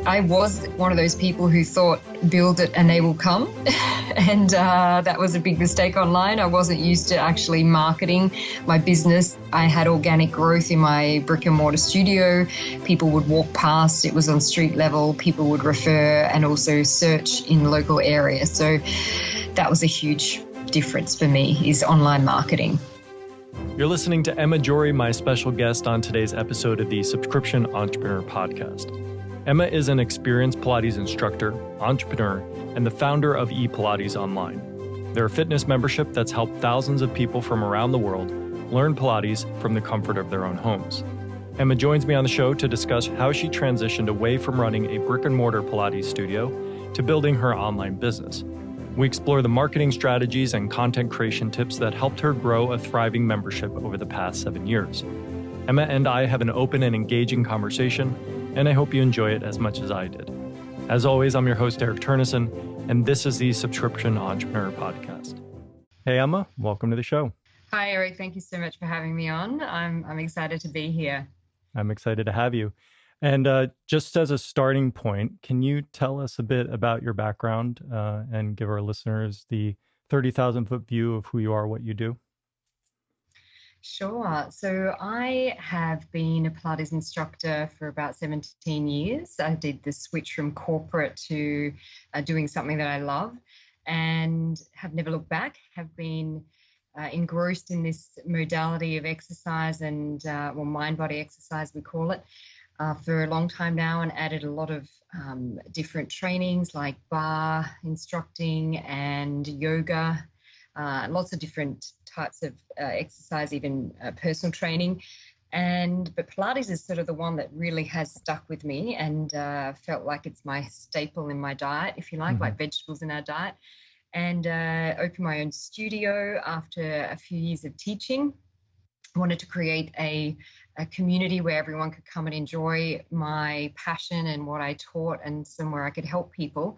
I was one of those people who thought build it and they will come. And that was a big mistake online. I wasn't used to actually marketing my business. I had organic growth in my brick and mortar studio. People would walk past. It was on street level. People would refer and also search in the local area. So that was a huge difference for me, is online marketing. You're listening to Emma Jory, my special guest on today's episode of the Subscription Entrepreneur Podcast. Emma is an experienced Pilates instructor, entrepreneur, and the founder of ePilates Online. They're a fitness membership that's helped thousands of people from around the world learn Pilates from the comfort of their own homes. Emma joins me on the show to discuss how she transitioned away from running a brick-and-mortar Pilates studio to building her online business. We explore the marketing strategies and content creation tips that helped her grow a thriving membership over the past 7 years. Emma and I have an open and engaging conversation, and I hope you enjoy it as much as I did. As always, I'm your host, Eric Turnison, and this is the Subscription Entrepreneur Podcast. Hey, Emma, welcome to the show. Hi, Eric. Thank you so much for having me on. I'm excited to be here. I'm excited to have you. And just as a starting point, can you tell us a bit about your background and give our listeners the 30,000-foot view of who you are, what you do? Sure. So I have been a Pilates instructor for about 17 years. I did the switch from corporate to doing something that I love and have never looked back, have been engrossed in this modality of exercise and mind-body exercise, we call it, for a long time now, and added a lot of different trainings like bar instructing and yoga, lots of different types of exercise, even personal training. But Pilates is sort of the one that really has stuck with me and felt like it's my staple in my diet, if you like vegetables in our diet. And opened my own studio after a few years of teaching. I wanted to create a community where everyone could come and enjoy my passion and what I taught, and somewhere I could help people.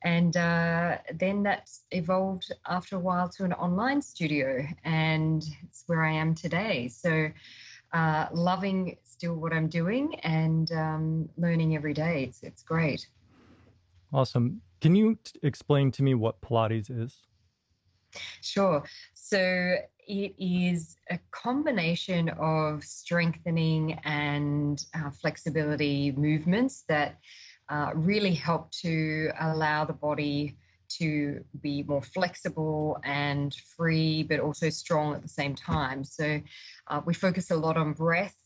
And then that evolved after a while to an online studio, and it's where I am today. So loving still what I'm doing and learning every day. It's great. Awesome. Can you explain to me what Pilates is? Sure. So it is a combination of strengthening and flexibility movements that really help to allow the body to be more flexible and free, but also strong at the same time. So we focus a lot on breath.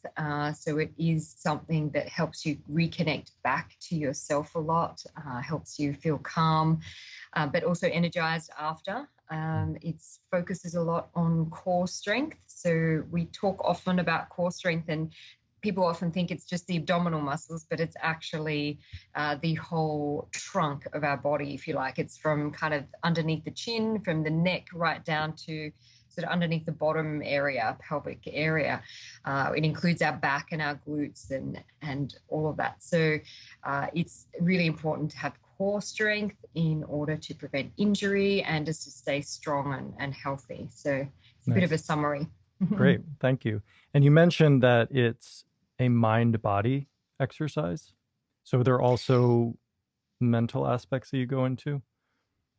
So it is something that helps you reconnect back to yourself a lot, helps you feel calm, but also energized after. It focuses a lot on core strength. So we talk often about core strength, and people often think it's just the abdominal muscles, but it's actually the whole trunk of our body, if you like. It's from kind of underneath the chin, from the neck right down to sort of underneath the bottom area, pelvic area. It includes our back and our glutes and all of that. So it's really important to have core strength in order to prevent injury and just to stay strong and healthy. So it's a bit of a summary. Great. Thank you. And you mentioned that it's a mind-body exercise. So there are also mental aspects that you go into?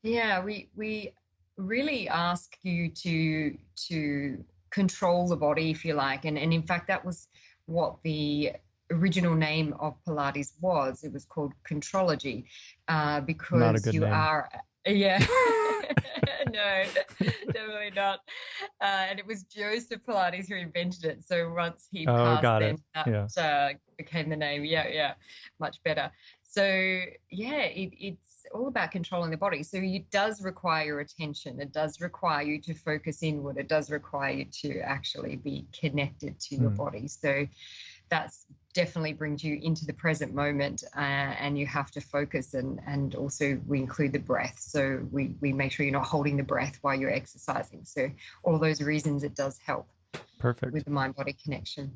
Yeah, we really ask you to control the body, if you like. And in fact, that was what the original name of Pilates was. It was called Contrology because Not a good name. Yeah. No, definitely not. And it was Joseph Pilates who invented it. So once he passed, then that became the name. Yeah, much better. So yeah, it's all about controlling the body. So it does require your attention. It does require you to focus inward. It does require you to actually be connected to your body. So that's definitely brings you into the present moment, and you have to focus, and also we include the breath. So we make sure you're not holding the breath while you're exercising. So all those reasons, it does help. Perfect. With the mind-body connection.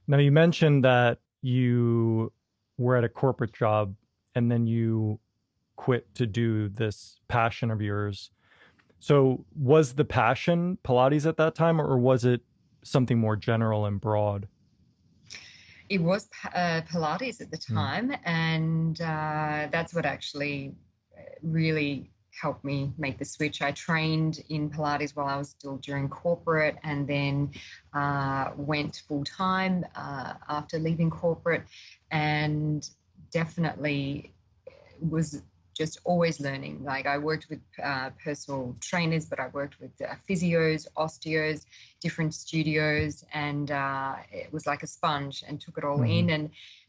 Now, you mentioned that you were at a corporate job and then you quit to do this passion of yours. So was the passion Pilates at that time, or was it something more general and broad? It was Pilates at the time, and that's what actually really helped me make the switch. I trained in Pilates while I was still doing corporate, and then went full time after leaving corporate, and definitely was just always learning. Like, I worked with personal trainers, but I worked with physios, osteos, different studios, and it was like a sponge, and took it all in,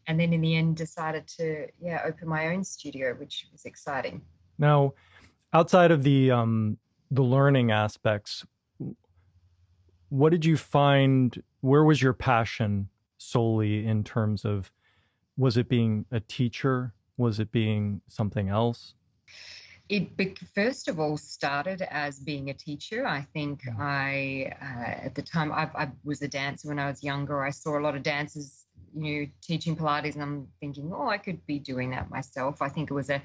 and then in the end decided to open my own studio, which was exciting. Now, outside of the learning aspects, what did you find? Where was your passion solely in terms of, was it being a teacher? Was it being something else? It first of all started as being a teacher. I think at the time, I was a dancer when I was younger. I saw a lot of dancers, teaching Pilates, and I'm thinking, I could be doing that myself. I think it was a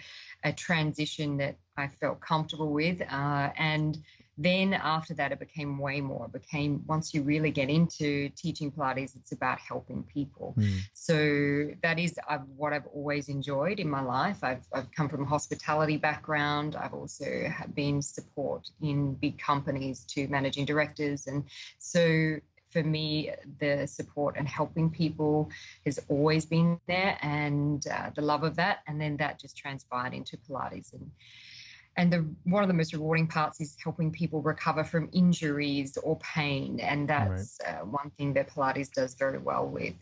transition that I felt comfortable with. And then after that, it became way more. It became, once you really get into teaching Pilates, it's about helping people. So that is what I've always enjoyed in my life. I've come from a hospitality background. I've also been support in big companies to managing directors. And so for me, the support and helping people has always been there, and the love of that. And then that just transpired into Pilates. And one of the most rewarding parts is helping people recover from injuries or pain. And that's one thing that Pilates does very well with.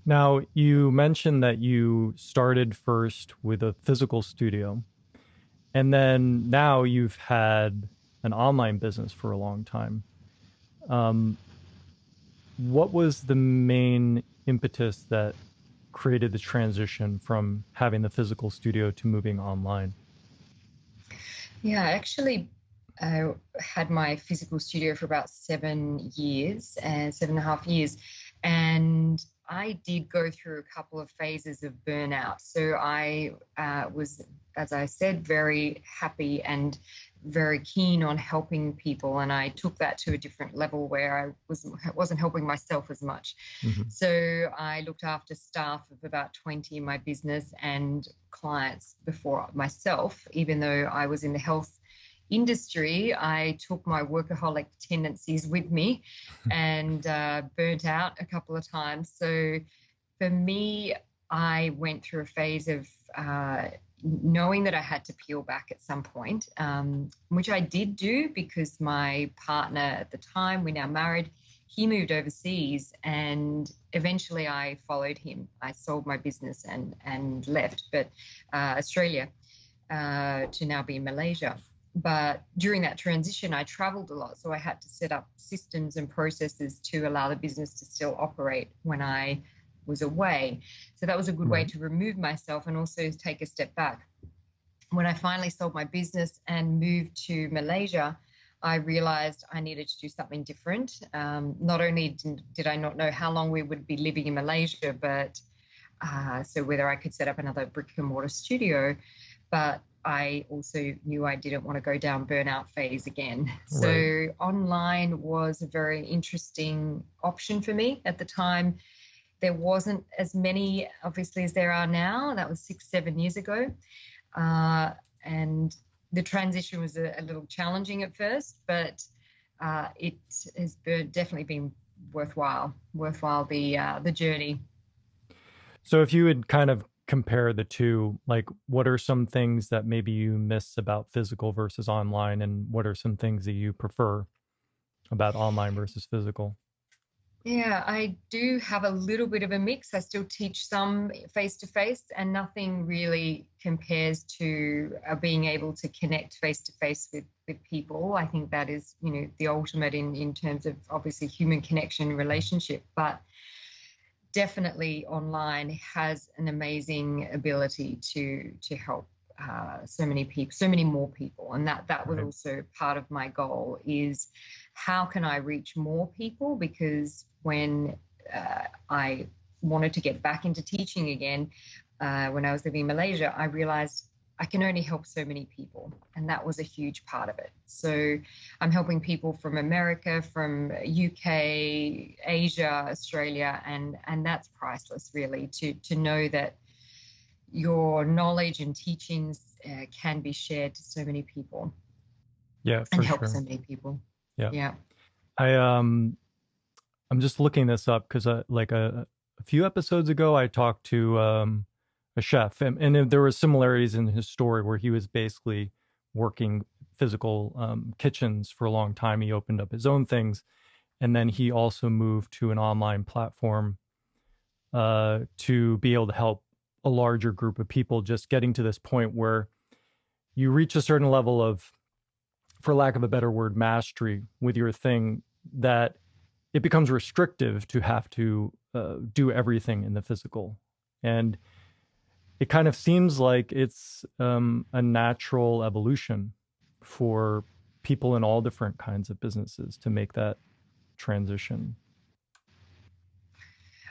Now, you mentioned that you started first with a physical studio, and then now you've had an online business for a long time. What was the main impetus that created the transition from having the physical studio to moving online? Yeah, I actually had my physical studio for about 7 years, 7.5 years. And I did go through a couple of phases of burnout. So I was, as I said, very happy and very keen on helping people. And I took that to a different level where I wasn't helping myself as much. So I looked after staff of about 20 in my business and clients before myself. Even though I was in the health industry, I took my workaholic tendencies with me and burnt out a couple of times. So for me, I went through a phase of knowing that I had to peel back at some point, which I did do because my partner at the time, we're now married, he moved overseas, and eventually I followed him. I sold my business and left, but Australia to now be in Malaysia. But during that transition, I traveled a lot. So I had to set up systems and processes to allow the business to still operate when I was away. So that was a good way to remove myself and also take a step back. When I finally sold my business and moved to Malaysia, I realized I needed to do something different. Not only did I not know how long we would be living in Malaysia, but so whether I could set up another brick-and-mortar studio, but I also knew I didn't want to go down burnout phase again. So online was a very interesting option for me at the time. There wasn't as many, obviously, as there are now. That was 6-7 years ago. And the transition was a little challenging at first, but it has definitely been worthwhile the journey. So if you would kind of compare the two, like, what are some things that maybe you miss about physical versus online, and what are some things that you prefer about online versus physical? Yeah, I do have a little bit of a mix. I still teach some face-to-face, and nothing really compares to being able to connect face-to-face with people. I think that is, the ultimate in terms of obviously human connection relationship, but definitely online has an amazing ability to help so many people, so many more people. And that was also part of my goal, is how can I reach more people? Because when I wanted to get back into teaching again, when I was living in Malaysia, I realized I can only help so many people, and that was a huge part of it. So I'm helping people from America, from UK, Asia, Australia, and that's priceless, really, to know that your knowledge and teachings can be shared to so many people. Yeah, and for help sure. so many people. Yeah. Yeah. I'm just looking this up because like a few episodes ago, I talked to a chef, and there were similarities in his story where he was basically working physical kitchens for a long time. He opened up his own things, and then he also moved to an online platform to be able to help a larger group of people, just getting to this point where you reach a certain level of, for lack of a better word, mastery with your thing, that it becomes restrictive to have to do everything in the physical. And it kind of seems like it's a natural evolution for people in all different kinds of businesses to make that transition.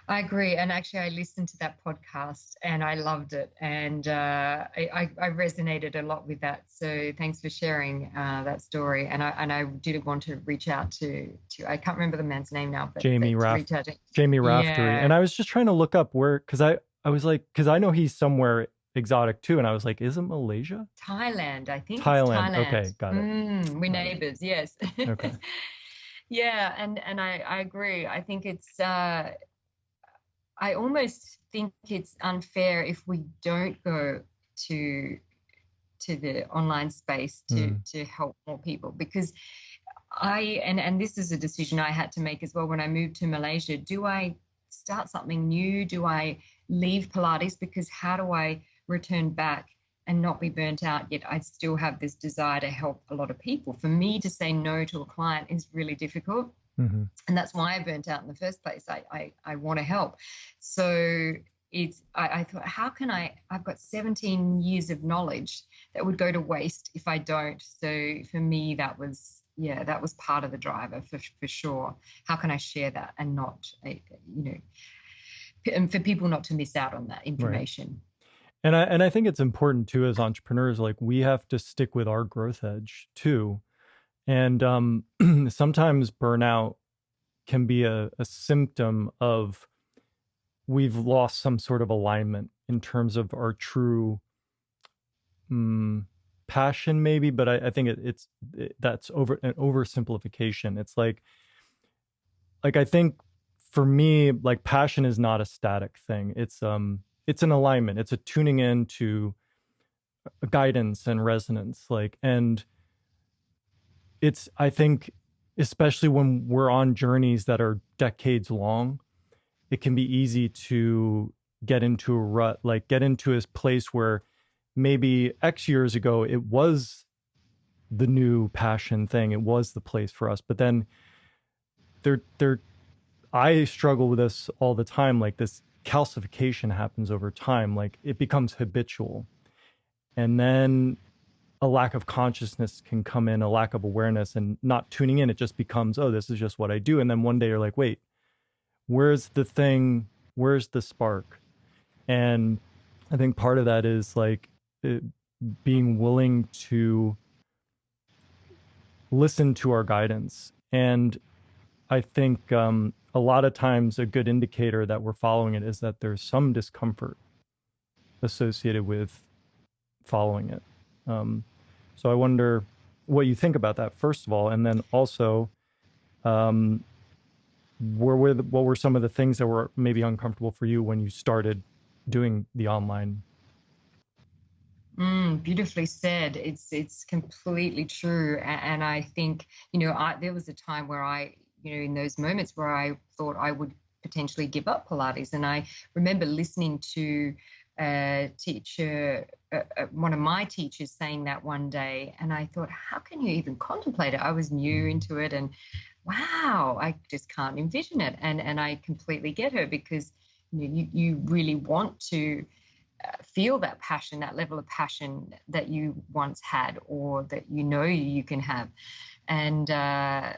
I agree. And actually, I listened to that podcast and I loved it. And I resonated a lot with that. So thanks for sharing that story. And I did want to reach out to I can't remember the man's name now, but Jamie reach out to, Jamie Raftery. yeah. And I was just trying to look up where, because I was like, because I know he's somewhere exotic too. And I was like, is it Malaysia? Thailand, I think. Thailand. Thailand. Okay, got it. We're neighbors, yes. Okay. Yeah, and I agree. I think it's I almost think it's unfair if we don't go to the online space to help more people, because and this is a decision I had to make as well when I moved to Malaysia. Do I start something new? Do I leave Pilates? Because how do I return back and not be burnt out, yet I still have this desire to help a lot of people? For me to say no to a client is really difficult. Mm-hmm. And that's why I burnt out in the first place. I want to help. So I thought, how can I've got 17 years of knowledge that would go to waste if I don't. So for me, that was part of the driver for sure. How can I share that and not, and for people not to miss out on that information. Right. And I think it's important too, as entrepreneurs, like we have to stick with our growth edge too. And sometimes burnout can be a symptom of we've lost some sort of alignment in terms of our true passion, maybe. But I think that's an oversimplification. It's like I think for me, like passion is not a static thing. It's an alignment. It's a tuning in to guidance and resonance. And I think, especially when we're on journeys that are decades long, it can be easy to get into a rut, get into a place where maybe X years ago, it was the new passion thing. It was the place for us. But then I struggle with this all the time. Like this calcification happens over time. Like it becomes habitual. And then a lack of consciousness can come in, a lack of awareness, and not tuning in. It just becomes, oh, this is just what I do. And then one day you're like, wait, where's the thing? Where's the spark? And I think part of that is being willing to listen to our guidance. And I think a lot of times a good indicator that we're following it is that there's some discomfort associated with following it. So I wonder what you think about that, first of all, and then also, what were some of the things that were maybe uncomfortable for you when you started doing the online? Beautifully said. It's completely true. And I think, there was a time where in those moments where I thought I would potentially give up Pilates. And I remember listening to a teacher, one of my teachers, saying that one day, and I thought, how can you even contemplate it? I was new into it, and wow, I just can't envision it. And I completely get her, because you really want to feel that passion, that level of passion that you once had, or that you can have. And I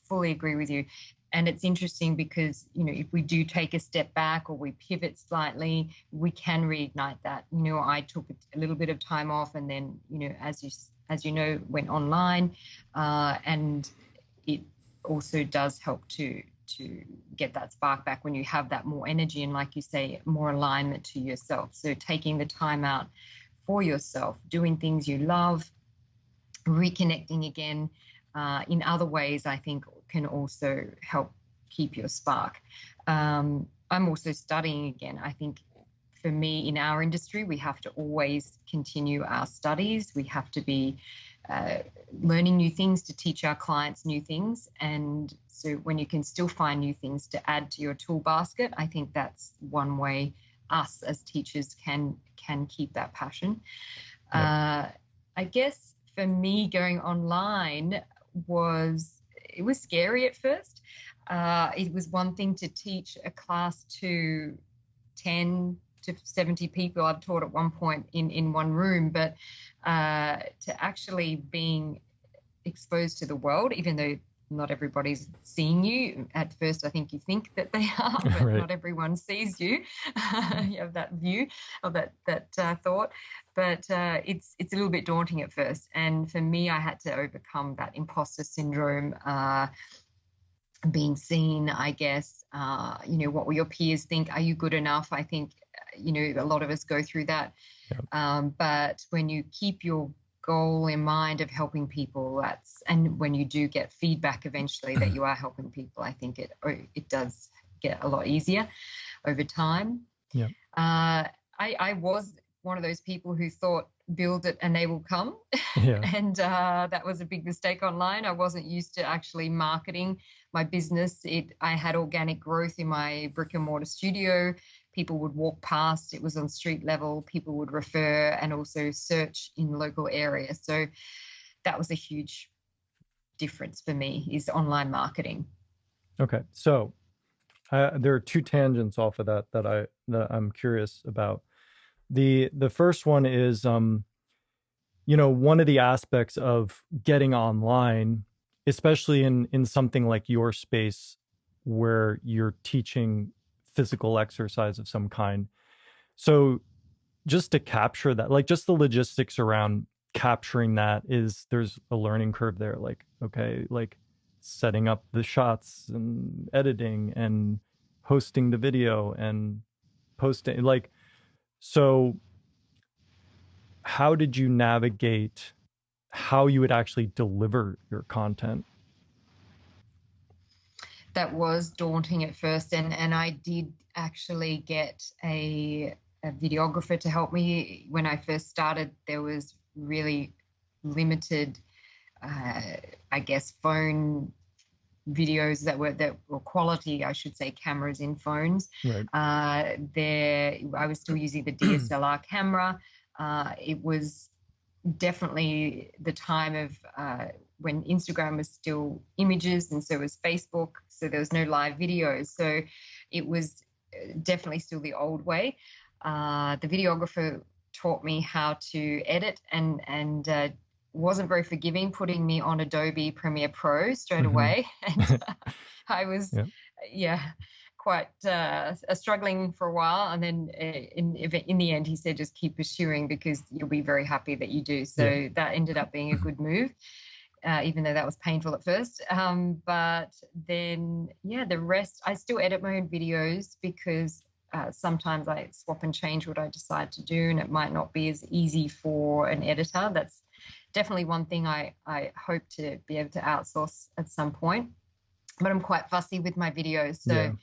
fully agree with you. And it's interesting because, if we do take a step back or we pivot slightly, we can reignite that. I took a little bit of time off, and then, as you know, went online, and it also does help to get that spark back when you have that more energy and, like you say, more alignment to yourself. So taking the time out for yourself, doing things you love, reconnecting again in other ways, I think can also help keep your spark. I'm also studying again. I think for me, in our industry, we have to always continue our studies. We have to be learning new things to teach our clients new things. And so when you can still find new things to add to your tool basket, I think that's one way us as teachers can keep that passion. Yep. I guess for me, going online was scary at first. It was one thing to teach a class to 10 to 70 people I've taught at one point in one room, but to actually being exposed to the world, even though not everybody's seeing you at first, I think you think that they are, but right. Not everyone sees you. You have that view of that thought, but it's a little bit daunting at first. And for me, I had to overcome that imposter syndrome, being seen, I guess. What will your peers think? Are you good enough? I think, a lot of us go through that. Yep. But when you keep your goal in mind of helping people, and when you do get feedback eventually that you are helping people, I think it does get a lot easier over time. Yeah. I was one of those people who thought build it and they will come. Yeah. And that was a big mistake online. I wasn't used to actually marketing my business. I had organic growth in my brick-and-mortar studio. People would walk past. It was on street level. People would refer and also search in local areas. So that was a huge difference for me, is online marketing. Okay. So there are two tangents off of that I'm curious about. The first one is, one of the aspects of getting online, especially in something like your space where you're teaching physical exercise of some kind. So just to capture that, like just the logistics around capturing that there's a learning curve there. Like, okay, like setting up the shots and editing and hosting the video and posting, like, so how did you navigate how you would actually deliver your content? That was daunting at first, and I did actually get a videographer to help me. When I first started, there was really limited, I guess, phone videos that were quality, I should say, cameras in phones. Right. I was still using the DSLR camera. It was definitely the time of when Instagram was still images, and so was Facebook. So there was no live videos. So it was definitely still the old way. The videographer taught me how to edit and wasn't very forgiving, putting me on Adobe Premiere Pro straight away. And I was, quite struggling for a while. And then in the end, he said, just keep pursuing because you'll be very happy that you do. So that ended up being a good move, even though that was painful at first. But then, the rest, I still edit my own videos because sometimes I swap and change what I decide to do, and it might not be as easy for an editor. That's definitely one thing I hope to be able to outsource at some point. But I'm quite fussy with my videos, so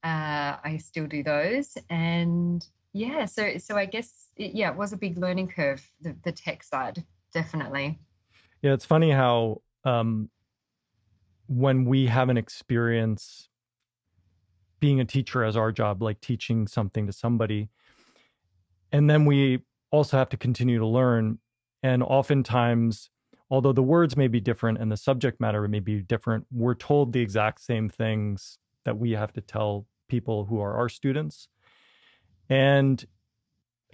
I still do those. And so I guess it was a big learning curve, the tech side, definitely. Yeah, it's funny how when we have an experience being a teacher as our job, like teaching something to somebody, and then we also have to continue to learn. And oftentimes, although the words may be different and the subject matter may be different, we're told the exact same things that we have to tell people who are our students. And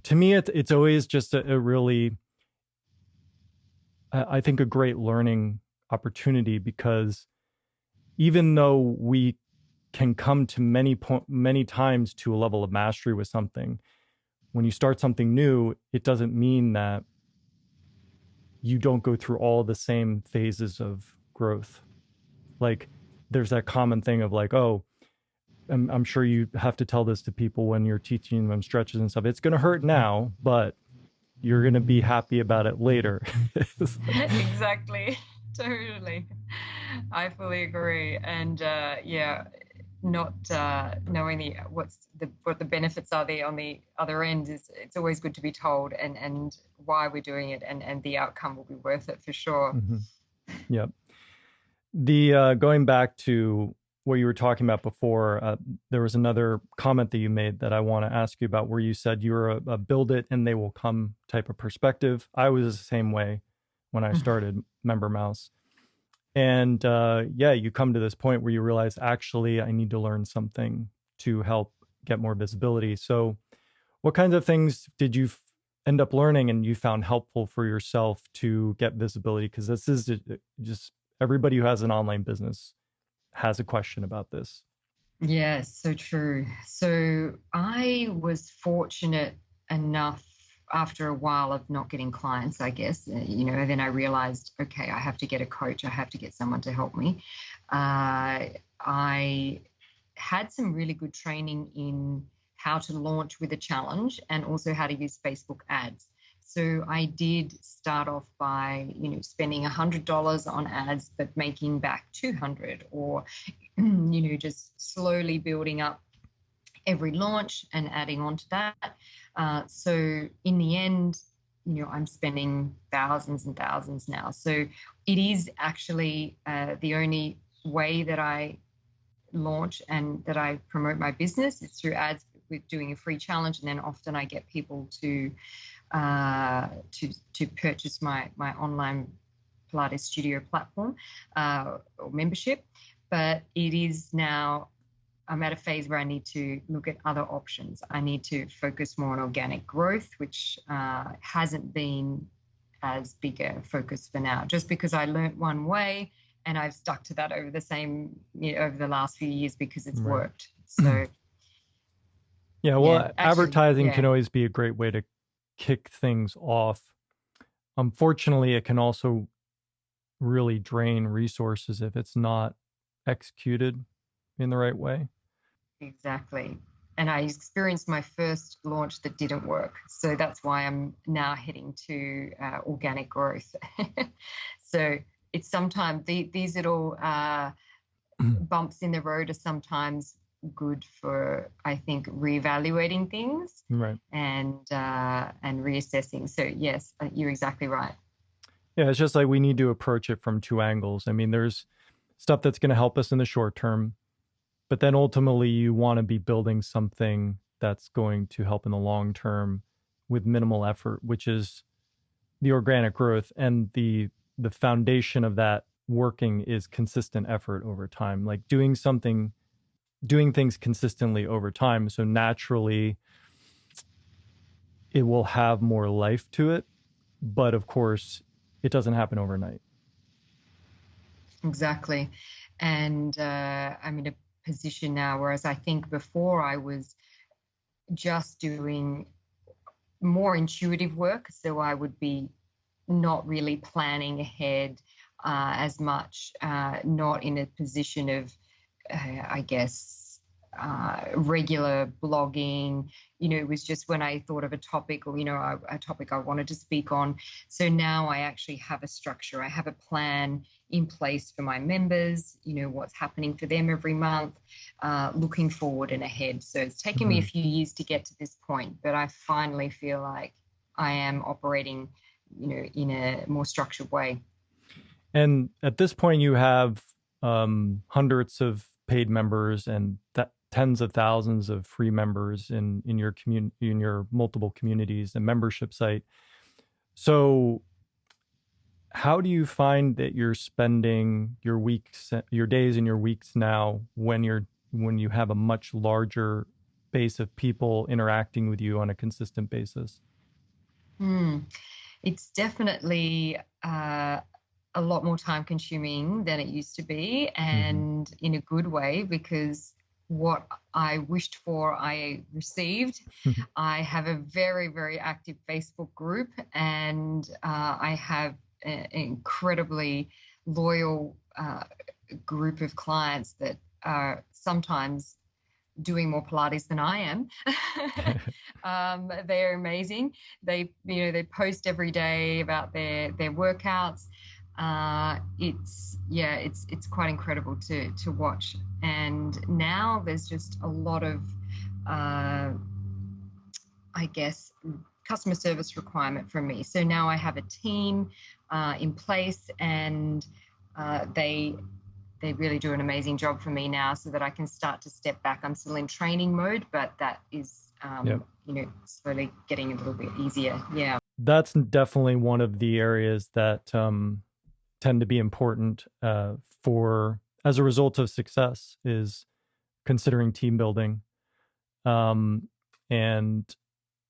to me, it's always just a really, I think, a great learning opportunity, because even though we can come to many times to a level of mastery with something, when you start something new, it doesn't mean that you don't go through all the same phases of growth. Like there's that common thing of like, oh, I'm sure you have to tell this to people when you're teaching them stretches and stuff. It's going to hurt now, but you're going to be happy about it later. Exactly. Totally. I fully agree. And not knowing what the benefits are there on the other end it's always good to be told, and why we're doing it, and the outcome will be worth it for sure. Mm-hmm. Yep. The going back to what you were talking about before, there was another comment that you made that I want to ask you about, where you said you were a build it and they will come type of perspective. I was the same way when I started Member Mouse. And you come to this point where you realize, actually, I need to learn something to help get more visibility. So what kinds of things did you end up learning and you found helpful for yourself to get visibility? Because this is just everybody who has an online business has a question about this. Yes, so true. So I was fortunate enough after a while of not getting clients, I guess, then I realized, okay, I have to get a coach. I have to get someone to help me. I had some really good training in how to launch with a challenge and also how to use Facebook ads. So I did start off by, spending $100 on ads, but making back 200, or, just slowly building up every launch and adding on to that. So in the end, I'm spending thousands and thousands now. So it is actually the only way that I launch and that I promote my business. It's through ads with doing a free challenge, and then often I get people to purchase my online Pilates studio platform or membership. But it is now, I'm at a phase where I need to look at other options. I need to focus more on organic growth, which hasn't been as big a focus for now, just because I learned one way and I've stuck to that over the last few years because it's worked. So yeah, well, advertising can always be a great way to kick things off. Unfortunately, it can also really drain resources if it's not executed in the right way. Exactly. And I experienced my first launch that didn't work. So that's why I'm now heading to organic growth. So it's sometimes these little bumps in the road are sometimes good for, I think, reevaluating things, right, and reassessing. So yes, you're exactly right. Yeah, it's just like we need to approach it from two angles. I mean, there's stuff that's going to help us in the short term, but then ultimately you want to be building something that's going to help in the long term with minimal effort, which is the organic growth. And the foundation of that working is consistent effort over time, like doing things consistently over time. So naturally it will have more life to it. But of course, it doesn't happen overnight. Exactly. And I'm in a position now, whereas I think before I was just doing more intuitive work. So I would be not really planning ahead as much, not in a position of, I guess, regular blogging. It was just when I thought of a topic or, a topic I wanted to speak on. So now I actually have a structure. I have a plan in place for my members, what's happening for them every month, looking forward and ahead. So it's taken me a few years to get to this point, but I finally feel like I am operating, in a more structured way. And at this point, you have hundreds of paid members and tens of thousands of free members in your in your multiple communities and membership site. So how do you find that you're spending your days and your weeks now when you have a much larger base of people interacting with you on a consistent basis? It's definitely a a lot more time consuming than it used to be, and in a good way, because what I wished for, I received. I have a very, very active Facebook group, and I have an incredibly loyal group of clients that are sometimes doing more Pilates than I am. They're amazing. They post every day about their workouts. It's quite incredible to watch. And now there's just a lot of, I guess, customer service requirement from me. So now I have a team in place, and they really do an amazing job for me now, so that I can start to step back. I'm still in training mode, but that is, slowly getting a little bit easier. Yeah. That's definitely one of the areas that tend to be important for, as a result of success, is considering team building, and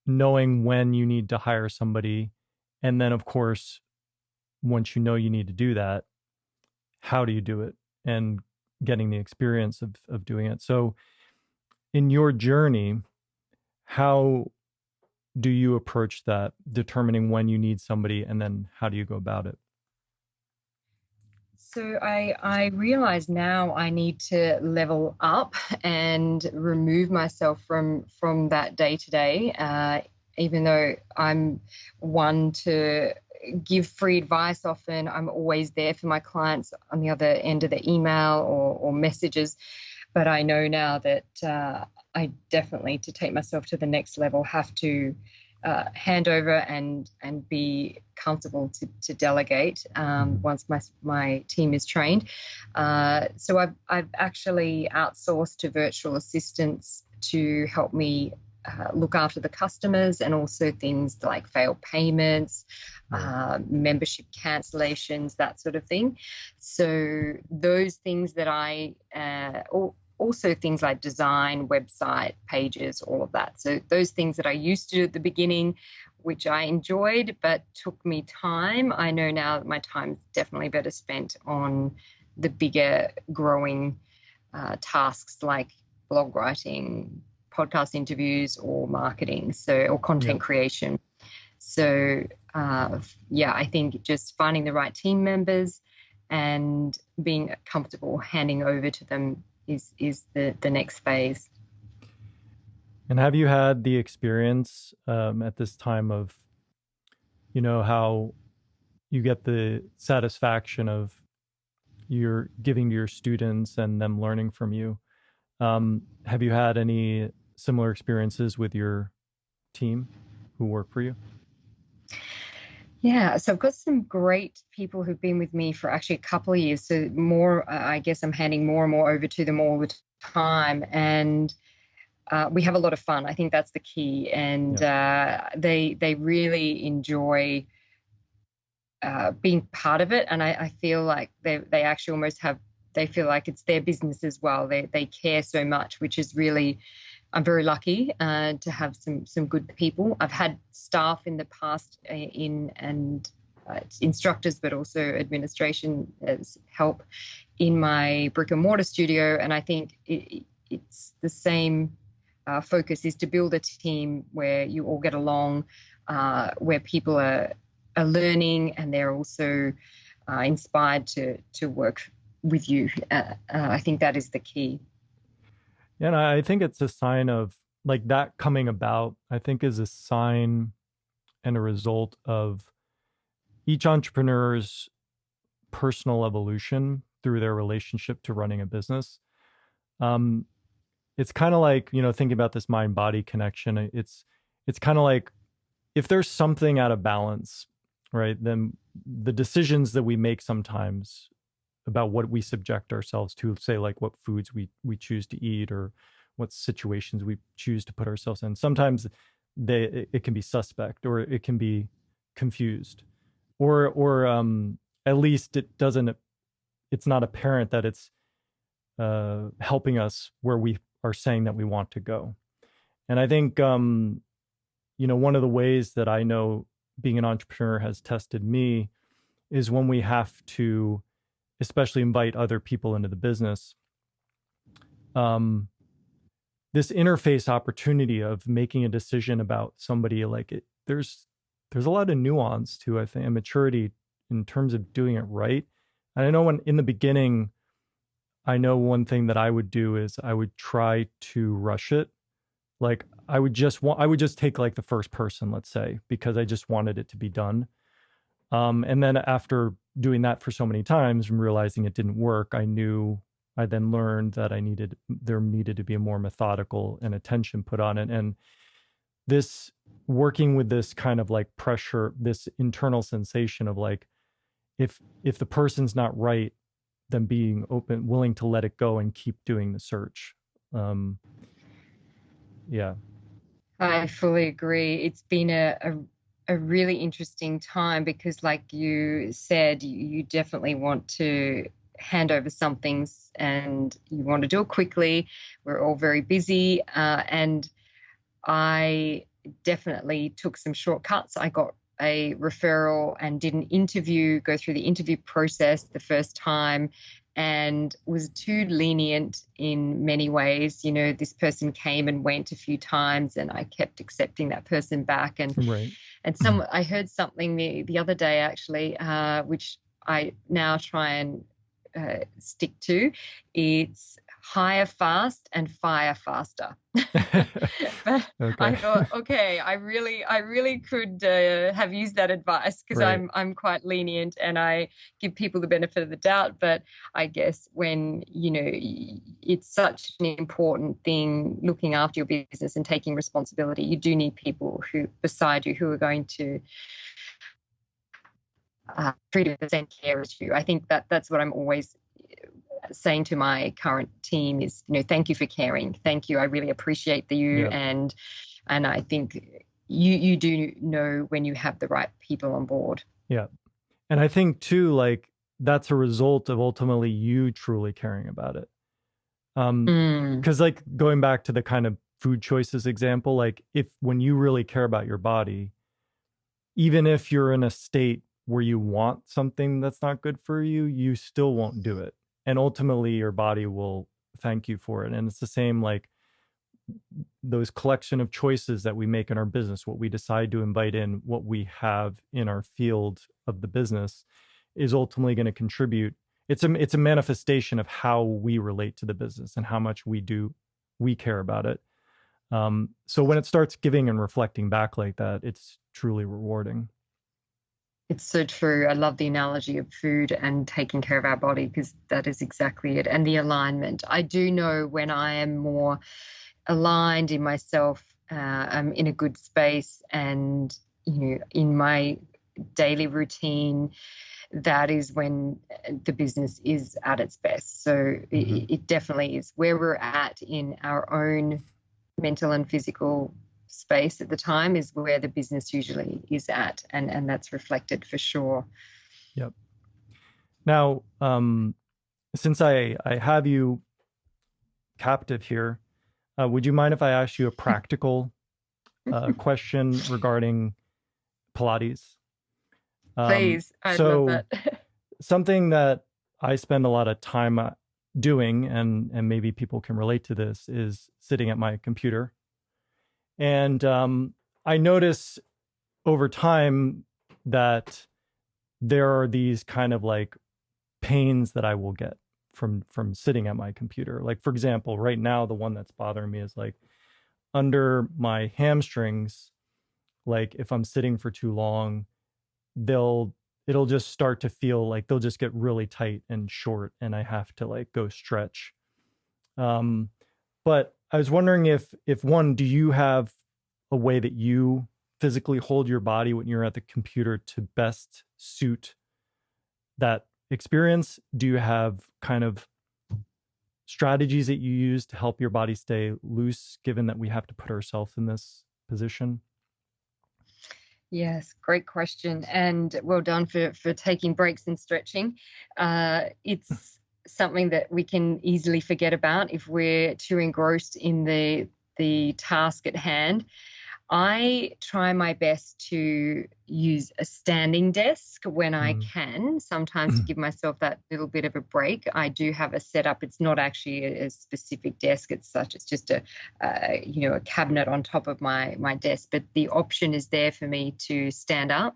knowing when you need to hire somebody. And then, of course, once you know you need to do that, how do you do it? And getting the experience of doing it. So in your journey, how do you approach that, determining when you need somebody, and then how do you go about it? So I realize now I need to level up and remove myself from that day to day, even though I'm one to give free advice. Often I'm always there for my clients on the other end of the email or messages. But I know now that I definitely, to take myself to the next level, have to hand over and be comfortable to delegate once my team is trained. So I've actually outsourced to virtual assistants to help me look after the customers, and also things like failed payments, membership cancellations, that sort of thing. So those things that also things like design, website, pages, all of that. So those things that I used to do at the beginning, which I enjoyed but took me time, I know now that my time is definitely better spent on the bigger growing tasks like blog writing, podcast interviews, or marketing, or content creation. So I think just finding the right team members and being comfortable handing over to them is the next phase. And have you had the experience at this time of, how you get the satisfaction of you're giving to your students and them learning from you? Have you had any similar experiences with your team who work for you? Yeah, so I've got some great people who've been with me for actually a couple of years. So more, I guess I'm handing more and more over to them all the time. And we have a lot of fun. I think that's the key. And they really enjoy being part of it. And I feel like they actually almost they feel like it's their business as well. They care so much, which is really, I'm very lucky to have some good people. I've had staff in the past instructors, but also administration as help in my brick-and-mortar studio. And I think it's the same focus, is to build a team where you all get along, where people are learning, and they're also inspired to work with you. I think that is the key. Yeah, and I think it's a sign of, like, that coming about, I think, is a sign and a result of each entrepreneur's personal evolution through their relationship to running a business. It's kind of like, thinking about this mind-body connection. It's kind of like, if there's something out of balance, right, then the decisions that we make sometimes about what we subject ourselves to, say, like what foods we choose to eat, or what situations we choose to put ourselves in, sometimes it can be suspect, or it can be confused, or at least it's not apparent that it's helping us where we are saying that we want to go. And I think one of the ways that I know being an entrepreneur has tested me is when we have to, especially invite other people into the business, this interface opportunity of making a decision about somebody, like there's a lot of nuance to, I think, and maturity in terms of doing it right. And I know when in the beginning, I know one thing that I would do is I would try to rush it. Like I would just take like the first person, let's say, because I just wanted it to be done. And then after doing that for so many times and realizing it didn't work, I then learned that there needed to be a more methodical and attention put on it. And this working with this kind of like pressure, this internal sensation of like, if the person's not right, then being open, willing to let it go and keep doing the search. Yeah. I fully agree. It's been a really interesting time because, like you said, you definitely want to hand over some things and you want to do it quickly. We're all very busy. And I definitely took some shortcuts. I got a referral and did an interview, go through the interview process the first time, and was too lenient in many ways. You know, this person came and went a few times and I kept accepting that person back. And right. And I heard something the other day, actually, which I now try and stick to. It's hire fast and fire faster. But Okay. I thought, okay, I really could have used that advice because Right. I'm quite lenient and I give people the benefit of the doubt. But I guess when, you know, it's such an important thing, looking after your business and taking responsibility, you do need people beside you who are going to treat it the same care as you. I think that's what I'm always saying to my current team is, you know, thank you for caring. Thank you. I really appreciate you. Yeah. And I think you do know when you have the right people on board. Yeah. And I think too, like that's a result of ultimately you truly caring about it. Because like going back to the kind of food choices example, like when you really care about your body, even if you're in a state where you want something that's not good for you, you still won't do it. And ultimately your body will thank you for it. And it's the same, like those collection of choices that we make in our business, what we decide to invite in, what we have in our field of the business is ultimately going to contribute. It's a manifestation of how we relate to the business and how much we care about it. So when it starts giving and reflecting back like that, it's truly rewarding. It's so true. I love the analogy of food and taking care of our body because that is exactly it. And the alignment. I do know when I am more aligned in myself, I'm in a good space and, you know, in my daily routine, that is when the business is at its best. So it definitely is where we're at in our own mental and physical space at the time is where the business usually is at. And that's reflected for sure. Yep. Now, since I have you captive here, would you mind if I ask you a practical question regarding Pilates? Please, I'd love that. Something that I spend a lot of time doing, and maybe people can relate to this, is sitting at my computer. And I notice over time that there are these kind of like pains that I will get from sitting at my computer. Like, for example, right now, the one that's bothering me is like under my hamstrings. Like if I'm sitting for too long, it'll just start to feel like they'll just get really tight and short and I have to like go stretch. But I was wondering if one, do you have a way that you physically hold your body when you're at the computer to best suit that experience? Do you have kind of strategies that you use to help your body stay loose, given that we have to put ourselves in this position? Yes, great question. And well done for taking breaks and stretching. It's something that we can easily forget about if we're too engrossed in the task at hand. I try my best to use a standing desk when I can, sometimes to give myself that little bit of a break. I do have a setup. It's not actually a specific desk as such. It's just a cabinet on top of my desk. But the option is there for me to stand up.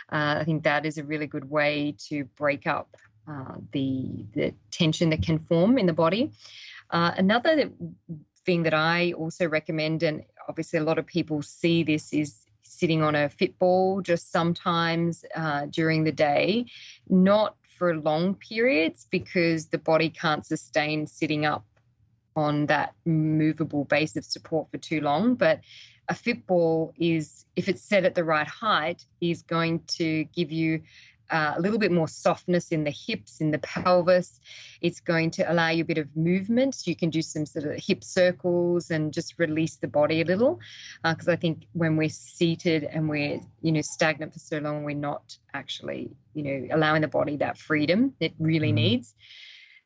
I think that is a really good way to break up the tension that can form in the body. Another thing that I also recommend, and obviously a lot of people see this, is sitting on a fit ball just sometimes during the day, not for long periods because the body can't sustain sitting up on that movable base of support for too long. But a fit ball is, if it's set at the right height, is going to give you a little bit more softness in the hips, in the pelvis. It's going to allow you a bit of movement. So you can do some sort of hip circles and just release the body a little. Because I think when we're seated and we're, stagnant for so long, we're not actually, allowing the body that freedom it really needs.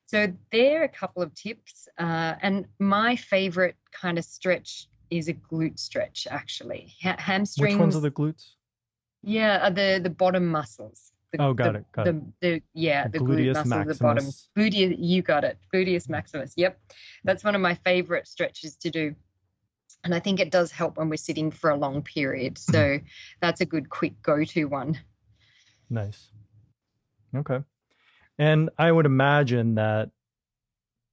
So there are a couple of tips. And my favorite kind of stretch is a glute stretch, actually. Hamstrings. Which ones are the glutes? Yeah, the bottom muscles. Got it. The glute muscle maximus. At the bottom. Gluteus, you got it. Gluteus maximus. Yep. That's one of my favorite stretches to do. And I think it does help when we're sitting for a long period. So that's a good quick go-to one. Nice. Okay. And I would imagine that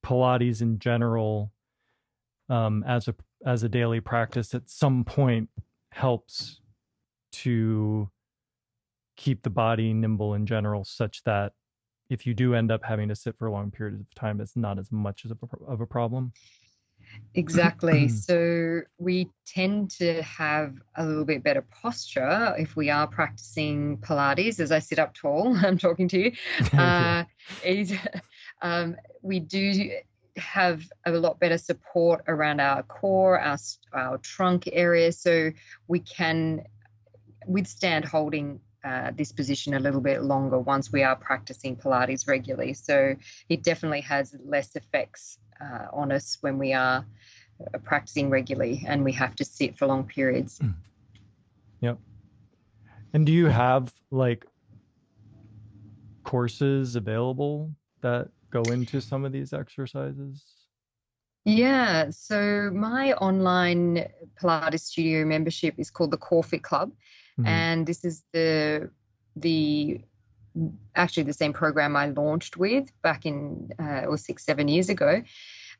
Pilates in general, as a daily practice, at some point helps to keep the body nimble in general, such that if you do end up having to sit for long periods of time, it's not as much of a problem. Exactly. So we tend to have a little bit better posture if we are practicing Pilates. As I sit up tall, I'm talking to you. We do have a lot better support around our core, our trunk area, so we can withstand holding this position a little bit longer once we are practicing Pilates regularly. So it definitely has less effects on us when we are practicing regularly and we have to sit for long periods. Yep. And do you have courses available that go into some of these exercises? Yeah. So my online Pilates studio membership is called the Core Fit Club. And this is actually the same program I launched with back in 6-7 years ago.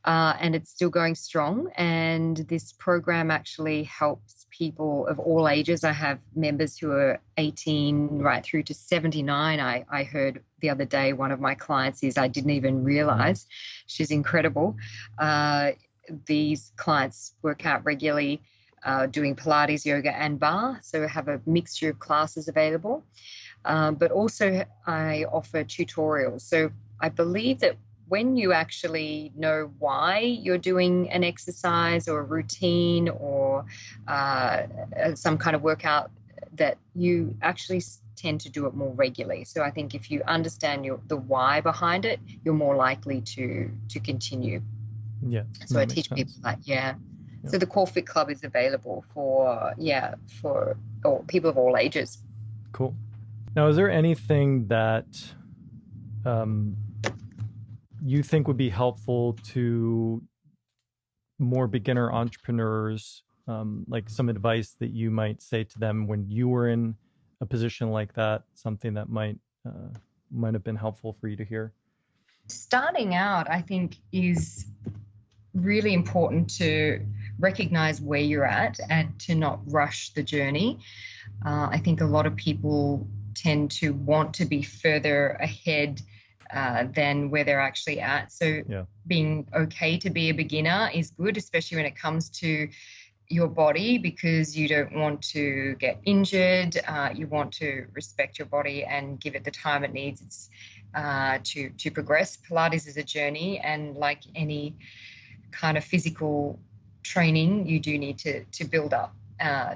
And it's still going strong. And this program actually helps people of all ages. I have members who are 18 right through to 79. I heard the other day one of my clients I didn't even realize. She's incredible. These clients work out regularly, doing Pilates, yoga, and barre. So I have a mixture of classes available. But also I offer tutorials. So I believe that when you actually know why you're doing an exercise or a routine or some kind of workout, that you actually tend to do it more regularly. So I think if you understand the why behind it, you're more likely to continue. Yeah. So I teach people that, So the Core Fit Club is available for people of all ages. Cool. Now, is there anything that you think would be helpful to more beginner entrepreneurs, like some advice that you might say to them when you were in a position like that, something that might have been helpful for you to hear? Starting out, I think, is really important to recognize where you're at and to not rush the journey. I think a lot of people tend to want to be further ahead than where they're actually at. So being okay to be a beginner is good, especially when it comes to your body, because you don't want to get injured. You want to respect your body and give it the time it needs to progress. Pilates is a journey, and like any kind of physical training, you do need to build up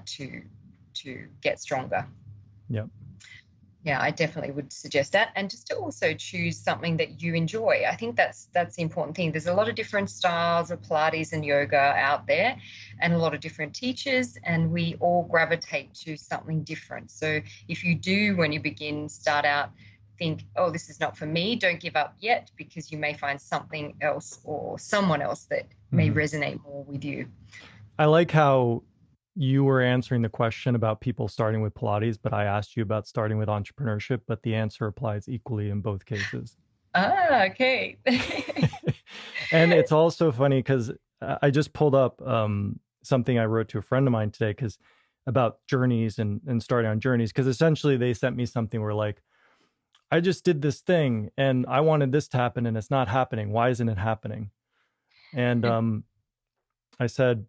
to get stronger. Yep. Yeah, I definitely would suggest that. And just to also choose something that you enjoy. I think that's the important thing. There's a lot of different styles of Pilates and yoga out there and a lot of different teachers, and we all gravitate to something different. So if you do, when you begin, start out, think, oh, this is not for me, don't give up yet, because you may find something else or someone else that may resonate more with you. I like how you were answering the question about people starting with Pilates, but I asked you about starting with entrepreneurship, but the answer applies equally in both cases. Ah, okay. And it's also funny because I just pulled up something I wrote to a friend of mine today because about journeys and starting on journeys, because essentially they sent me something where like, I just did this thing and I wanted this to happen and it's not happening. Why isn't it happening? And I said,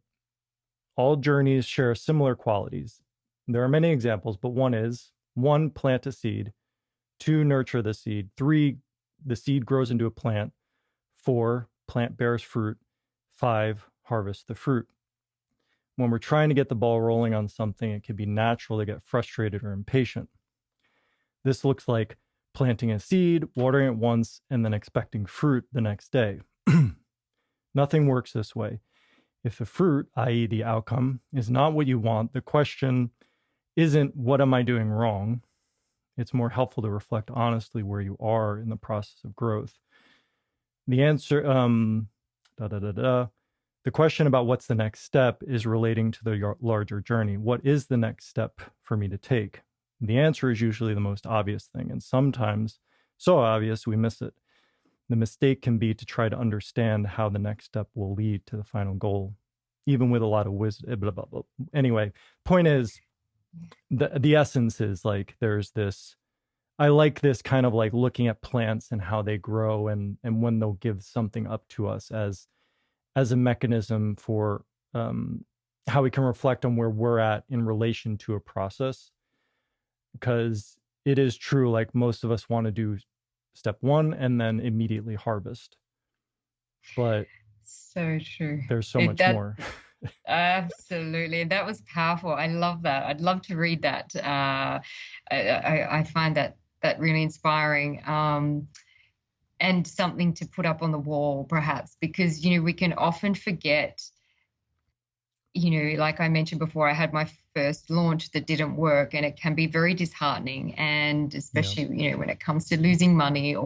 all journeys share similar qualities. There are many examples, but one is 1, plant a seed, 2, nurture the seed, 3, the seed grows into a plant, 4, plant bears fruit, 5, harvest the fruit. When we're trying to get the ball rolling on something, it can be natural to get frustrated or impatient. This looks like planting a seed, watering it once, and then expecting fruit the next day. Nothing works this way. If the fruit, i.e. the outcome, is not what you want, the question isn't, what am I doing wrong? It's more helpful to reflect honestly where you are in the process of growth. The answer, the question about what's the next step is relating to the larger journey. What is the next step for me to take? The answer is usually the most obvious thing, and sometimes so obvious we miss it. The mistake can be to try to understand how the next step will lead to the final goal, even with a lot of wisdom. Blah, blah, blah. Anyway, point is, the essence is like there's this, I like this kind of like looking at plants and how they grow and when they'll give something up to us as a mechanism for how we can reflect on where we're at in relation to a process. Because it is true, like most of us want to do step 1 and then immediately harvest. But so true. There's so much more. Absolutely. That was powerful. I love that. I'd love to read that. I find that really inspiring. And something to put up on the wall, perhaps, because, we can often forget, like I mentioned before, I had my first launch that didn't work, and it can be very disheartening, and especially, when it comes to losing money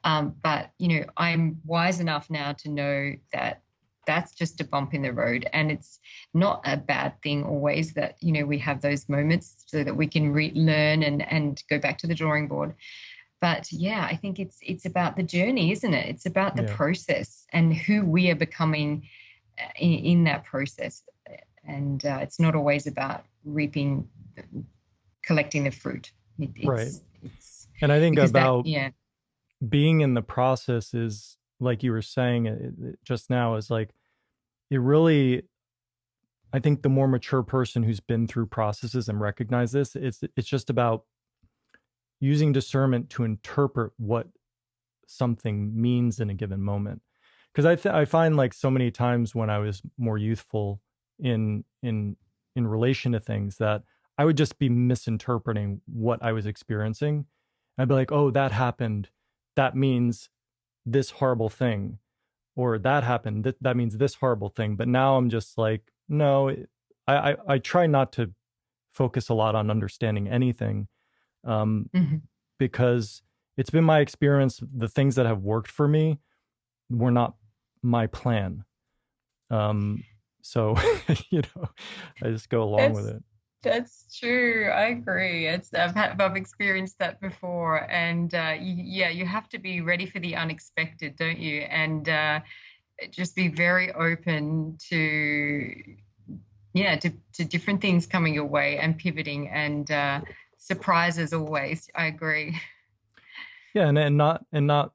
but, I'm wise enough now to know that that's just a bump in the road, and it's not a bad thing always that, we have those moments so that we can learn and go back to the drawing board. But yeah, I think it's about the journey, isn't it? It's about the process and who we are becoming in that process. And it's not always about collecting the fruit. Right. And I think about being in the process is, like you were saying just now, is like, it really, I think the more mature person who's been through processes and recognize this, it's just about using discernment to interpret what something means in a given moment. Because I find like so many times when I was more youthful in relation to things, that I would just be misinterpreting what I was experiencing. I'd be like, oh, that happened, that means this horrible thing, or that happened, that means this horrible thing. But now I'm just like, no, I try not to focus a lot on understanding anything, because it's been my experience, the things that have worked for me were not my plan. So, I just go along with it. That's true. I agree. I've experienced that before, and you have to be ready for the unexpected, don't you? And just be very open to different things coming your way and pivoting and surprises always. I agree. Yeah, and not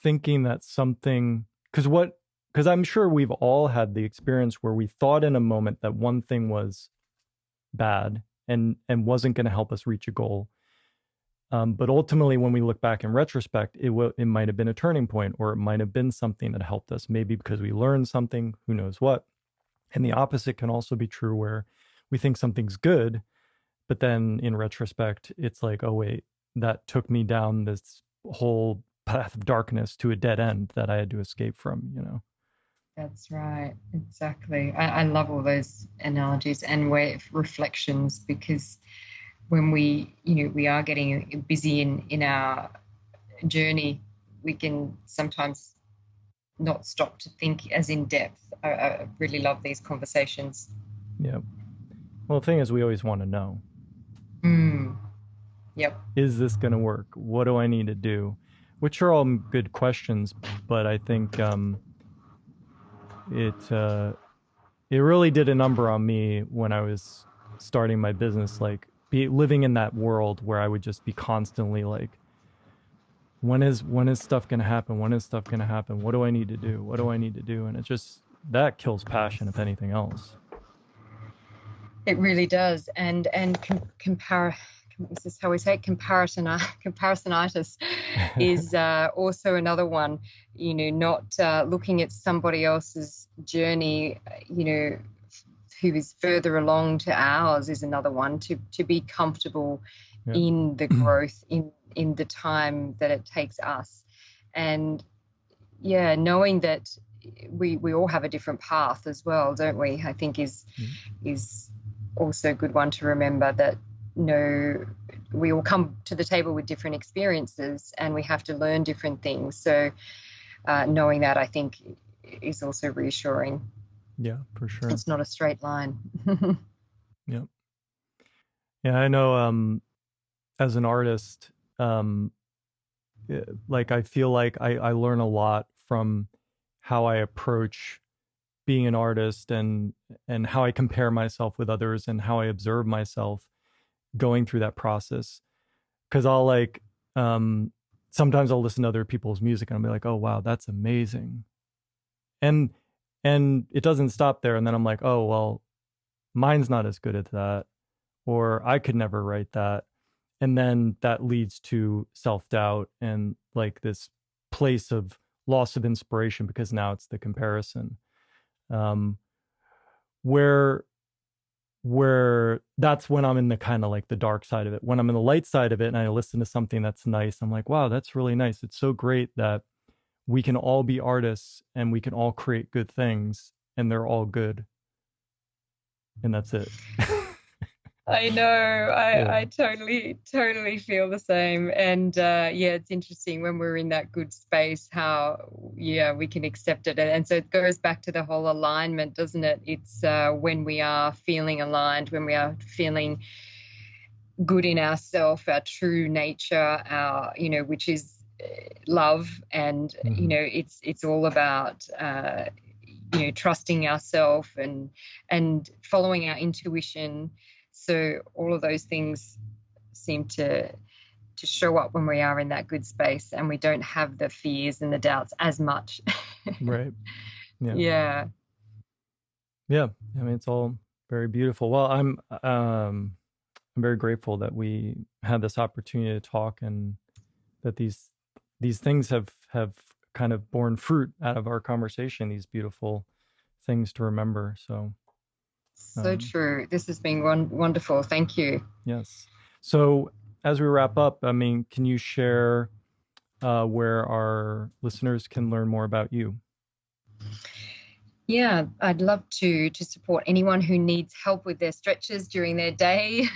thinking that something, because I'm sure we've all had the experience where we thought in a moment that one thing was bad and wasn't going to help us reach a goal. But ultimately, when we look back in retrospect, it might have been a turning point, or it might have been something that helped us, maybe because we learned something, who knows what. And the opposite can also be true, where we think something's good, but then in retrospect, it's like, oh, wait, that took me down this whole path of darkness to a dead end that I had to escape from, you know. That's right. Exactly. I love all those analogies and reflections, because when we are getting busy in our journey, we can sometimes not stop to think as in depth. I really love these conversations. Yeah. Well, the thing is, we always want to know. Yep. Is this going to work? What do I need to do? Which are all good questions, but I think it really did a number on me when I was starting my business, like living in that world where I would just be constantly like, when is stuff going to happen? When is stuff going to happen? What do I need to do? What do I need to do? And it just, that kills passion, if anything else. It really does. And this is how we say it, comparisonitis is also another one. Not looking at somebody else's journey, who is further along to ours, is another one. To be comfortable in the growth, in the time that it takes us, and knowing that we all have a different path as well, don't we? I think is also a good one to remember, that we all come to the table with different experiences and we have to learn different things. So knowing that, I think, is also reassuring. Yeah, for sure. It's not a straight line. Yeah. Yeah, I know as an artist, like I feel like I learn a lot from how I approach being an artist, and how I compare myself with others, and how I observe myself going through that process. Because I'll like sometimes I'll listen to other people's music and I'll be like, oh wow, that's amazing, and it doesn't stop there. And then I'm like, oh well, mine's not as good at that, or I could never write that. And then that leads to self-doubt and like this place of loss of inspiration, because now it's the comparison. Where that's when I'm in the kind of like the dark side of it. When I'm in the light side of it and I listen to something that's nice, I'm like, wow, that's really nice. It's so great that we can all be artists and we can all create good things, and they're all good. And that's it. I know. I totally feel the same. And it's interesting when we're in that good space, how we can accept it. And so it goes back to the whole alignment, doesn't it? It's when we are feeling aligned, when we are feeling good in ourselves, our true nature, our which is love, and it's all about trusting ourselves and following our intuition. So all of those things seem to show up when we are in that good space, and we don't have the fears and the doubts as much. Right. Yeah. I mean, it's all very beautiful. Well, I'm very grateful that we had this opportunity to talk, and that these things have kind of borne fruit out of our conversation, these beautiful things to remember. So true. This has been wonderful. Thank you. Yes. So as we wrap up, I mean, can you share where our listeners can learn more about you? Yeah, I'd love to support anyone who needs help with their stretches during their day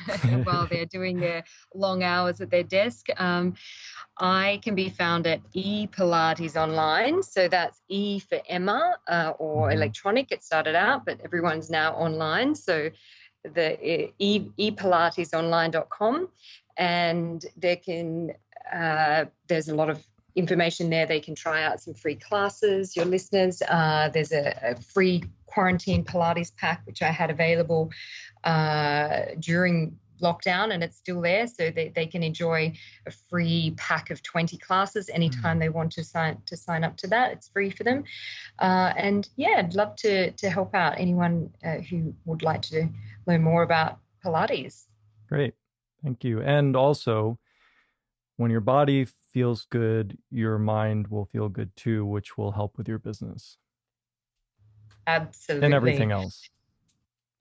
while they're doing their long hours at their desk. I can be found at ePilates online. So that's E for Emma or electronic. It started out, but everyone's now online. So the ePilatesonline.com, and there's a lot of information there. They can try out some free classes, your listeners. There's a free quarantine Pilates pack, which I had available during lockdown, and it's still there, so they can enjoy a free pack of 20 classes anytime they want to sign up to that. It's free for them. I'd love to help out anyone who would like to learn more about Pilates. Great. Thank you. And also, when your body feels good, your mind will feel good too, which will help with your business. Absolutely. And everything else.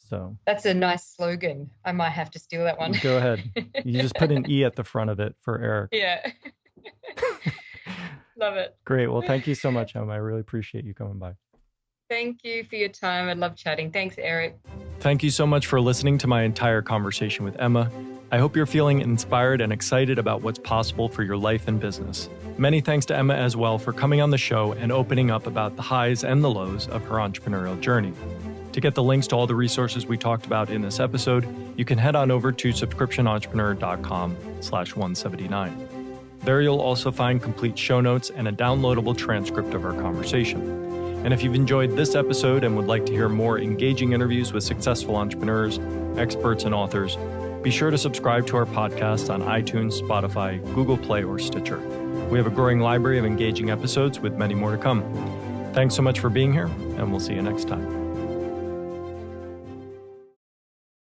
So that's a nice slogan. I might have to steal that one. Go ahead. You just put an E at the front of it for Eric. Yeah. Love it. Great. Well, thank you so much, Emma. I really appreciate you coming by. Thank you for your time. I love chatting. Thanks, Eric. Thank you so much for listening to my entire conversation with Emma. I hope you're feeling inspired and excited about what's possible for your life and business. Many thanks to Emma as well for coming on the show and opening up about the highs and the lows of her entrepreneurial journey. To get the links to all the resources we talked about in this episode, you can head on over to subscriptionentrepreneur.com/179. There you'll also find complete show notes and a downloadable transcript of our conversation. And if you've enjoyed this episode and would like to hear more engaging interviews with successful entrepreneurs, experts, and authors, be sure to subscribe to our podcast on iTunes, Spotify, Google Play, or Stitcher. We have a growing library of engaging episodes with many more to come. Thanks so much for being here, and we'll see you next time.